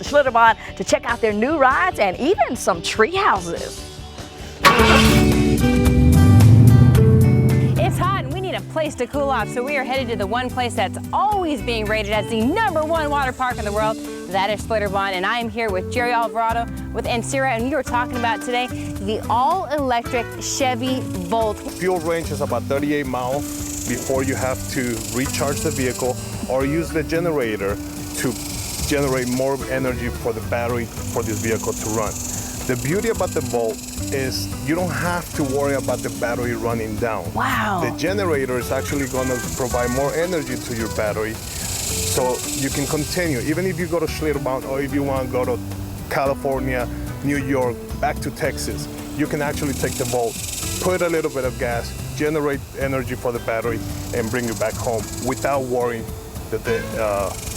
Schlitterbahn to check out their new rides and even some tree houses. It's hot and we need a place to cool off, so we are headed to the one place that's always being rated as the #1 water park in the world. That is Schlitterbahn, and I am here with Jerry Alvarado with Encira, and we were talking about today the all-electric Chevy Volt. Fuel range is about 38 miles before you have to recharge the vehicle or use the generator to generate more energy for the battery for this vehicle to run. The beauty about the Volt is you don't have to worry about the battery running down. Wow. The generator is actually going to provide more energy to your battery so you can continue. Even if you go to Schlitterbahn or if you want to go to California, New York, back to Texas, you can actually take the Volt, put a little bit of gas, generate energy for the battery, and bring you back home without worrying that the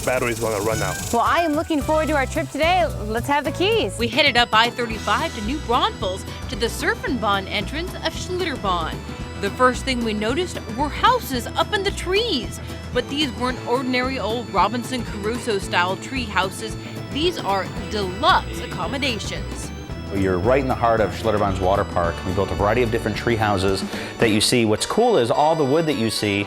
battery is going to run out. Well, I am looking forward to our trip today. Let's have the keys. We headed up I-35 to New Braunfels to the Surfenbahn entrance of Schlitterbahn. The first thing we noticed were houses up in the trees. But these weren't ordinary old Robinson Crusoe-style tree houses. These are deluxe accommodations. You're right in the heart of Schlitterbahn's water park. We built a variety of different tree houses that you see. What's cool is all the wood that you see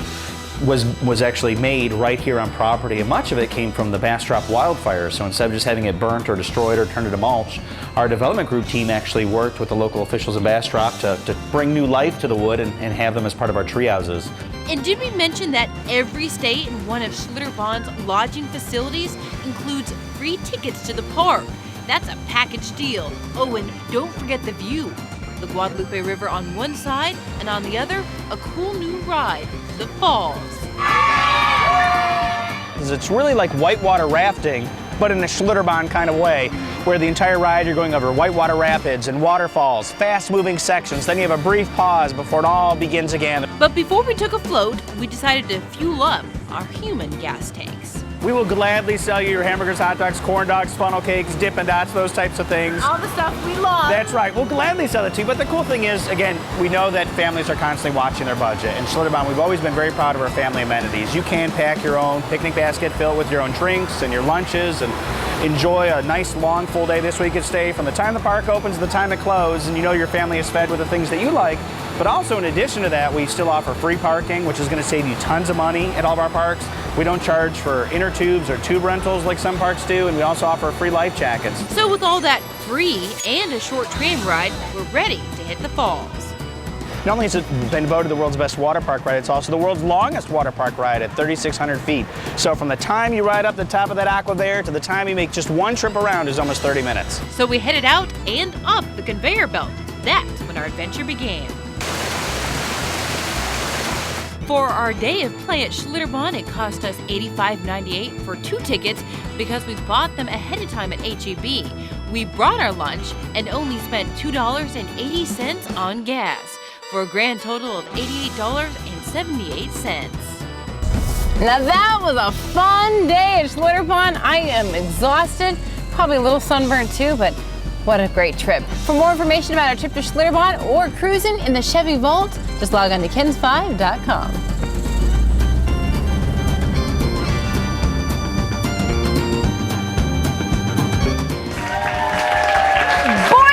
was actually made right here on property, and much of it came from the Bastrop wildfires. So instead of just having it burnt or destroyed or turned into mulch, our development group team actually worked with the local officials in Bastrop to bring new life to the wood and have them as part of our tree houses. And did we mention that every stay in one of Schlitterbahn's lodging facilities includes free tickets to the park? That's a package deal. Oh, and don't forget the view. The Guadalupe River on one side, and on the other, a cool new ride, the falls. It's really like whitewater rafting, but in a Schlitterbahn kind of way, where the entire ride you're going over whitewater rapids and waterfalls, fast-moving sections, then you have a brief pause before it all begins again. But before we took a float, we decided to fuel up our human gas tanks. We will gladly sell you your hamburgers, hot dogs, corn dogs, funnel cakes, Dippin' Dots, those types of things. All the stuff we love. That's right. We'll gladly sell it to you. But the cool thing is, again, we know that families are constantly watching their budget. In Schlitterbahn, we've always been very proud of our family amenities. You can pack your own picnic basket, fill it with your own drinks and your lunches, and enjoy a nice, long, full day this weekend stay from the time the park opens to the time it closes, and you know your family is fed with the things that you like. But also, in addition to that, we still offer free parking, which is going to save you tons of money at all of our parks. We don't charge for inner tubes or tube rentals like some parks do, and we also offer free life jackets. So with all that free and a short tram ride, we're ready to hit the falls. Not only has it been voted the world's best water park ride, it's also the world's longest water park ride at 3,600 feet. So from the time you ride up the top of that aqua there to the time you make just one trip around is almost 30 minutes. So we headed out and up the conveyor belt. That's when our adventure began. For our day of play at Schlitterbahn, it cost us $85.98 for 2 tickets because we bought them ahead of time at HEB. We brought our lunch and only spent $2.80 on gas, for a grand total of $88.78. Now that was a fun day at Schlitterbahn. I am exhausted, probably a little sunburned too, but what a great trip. For more information about our trip to Schlitterbahn or cruising in the Chevy Volt, just log on to kens5.com.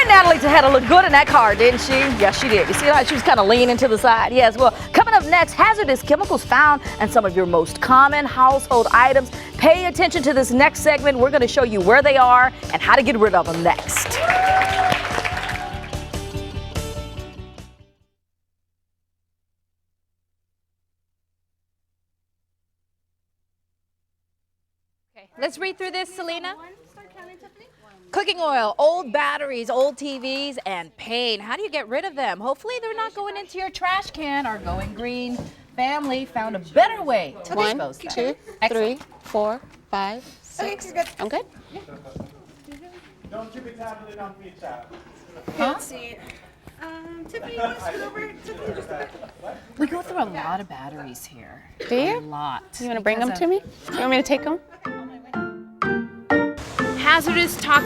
Natalie had to look good in that car, didn't she? Yes, she did. You see how she was kind of leaning to the side? Yes. Well, coming up next, hazardous chemicals found in some of your most common household items. Pay attention to this next segment. We're going to show you where they are and how to get rid of them next. Okay, let's read through this, Selena. Cooking oil, old batteries, old TVs, and paint. How do you get rid of them? Hopefully they're not going into your trash can. Our Going Green family found a better way to dispose them. 1, 2, 3, 4, 5, 6. Okay, I'm good. Don't you be tapping on me, chat. Let's see. Tiffany, you want to scoot over? Tiffany, just a bit. We go through a lot of batteries here. Do you? A lot. You want to bring them to me? You want me to take them? Hazardous toxic